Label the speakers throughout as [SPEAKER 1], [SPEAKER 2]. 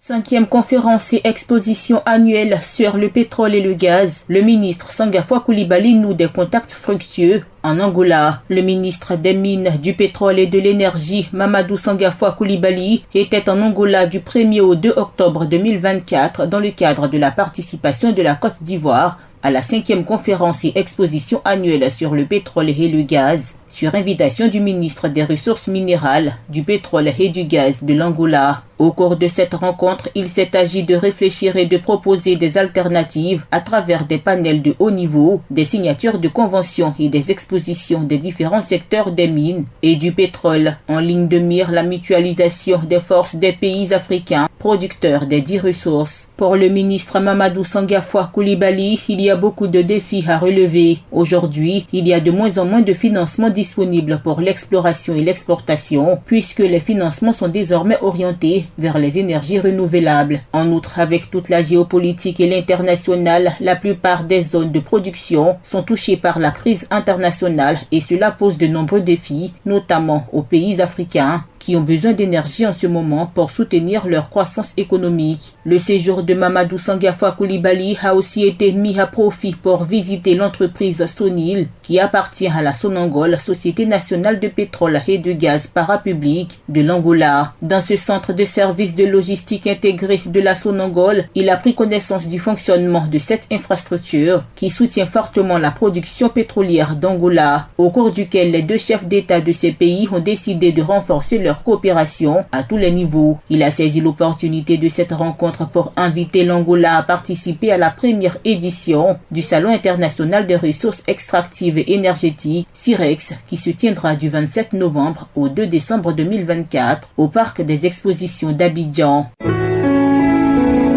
[SPEAKER 1] 5e conférence et exposition annuelle sur le pétrole et le gaz. Le ministre Sangafoua Coulibaly noue des contacts fructueux en Angola. Le ministre des Mines, du Pétrole et de l'Énergie, Mamadou Sangafoua Coulibaly, était en Angola du 1er au 2 octobre 2024 dans le cadre de la participation de la Côte d'Ivoire à la 5e conférence et exposition annuelle sur le pétrole et le gaz, sur invitation du ministre des Ressources minérales, du pétrole et du gaz de l'Angola. Au cours de cette rencontre, il s'est agi de réfléchir et de proposer des alternatives à travers des panels de haut niveau, des signatures de conventions et des expositions des différents secteurs des mines et du pétrole, en ligne de mire la mutualisation des forces des pays africains, producteurs des 10 ressources. Pour le ministre Mamadou Sangafoua Coulibaly, il y a beaucoup de défis à relever. Aujourd'hui, il y a de moins en moins de financements disponibles pour l'exploration et l'exportation, puisque les financements sont désormais orientés vers les énergies renouvelables. En outre, avec toute la géopolitique et l'international, la plupart des zones de production sont touchées par la crise internationale et cela pose de nombreux défis, notamment aux pays africains, qui ont besoin d'énergie en ce moment pour soutenir leur croissance économique. Le séjour de Mamadou Sangafoua Coulibaly a aussi été mis à profit pour visiter l'entreprise Sonil, qui appartient à la Sonangol, Société nationale de pétrole et de gaz parapublique de l'Angola. Dans ce centre de services de logistique intégré de la Sonangol, il a pris connaissance du fonctionnement de cette infrastructure qui soutient fortement la production pétrolière d'Angola, au cours duquel les deux chefs d'État de ces pays ont décidé de renforcer leur coopération à tous les niveaux. Il a saisi l'opportunité de cette rencontre pour inviter l'Angola à participer à la première édition du Salon international des ressources extractives et énergétiques, CIREX, qui se tiendra du 27 novembre au 2 décembre 2024 au Parc des Expositions d'Abidjan.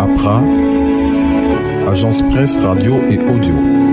[SPEAKER 2] APRA, Agence Presse Radio et Audio.